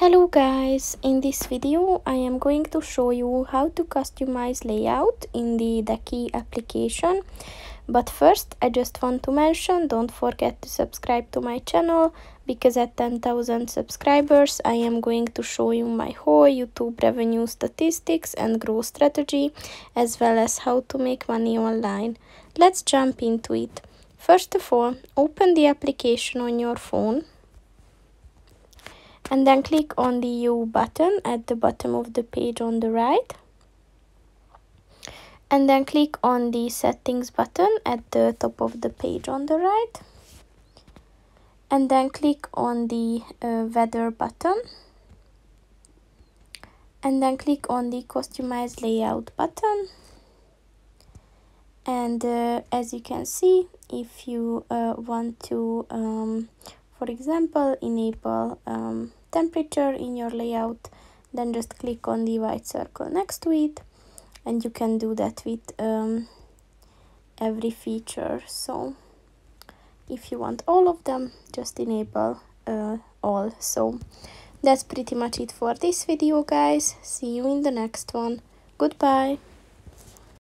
Hello guys, in this video I am going to show you how to customize layout in the Deckee application. But first I just want to mention, don't forget to subscribe to my channel, because at 10,000 subscribers I am going to show you my whole YouTube revenue statistics and growth strategy, as well as how to make money online. Let's jump into it. First of all, open the application on your phone. And then click on the U button at the bottom of the page on the right. And then click on the settings button at the top of the page on the right. And then click on the weather button. And then click on the customize layout button. And as you can see, if you want to, for example, enable temperature in your layout, then just click on the white circle next to it, and you can do that with every feature. So if you want all of them, just enable all. So that's pretty much it for this video, guys. See you in the next one. Goodbye.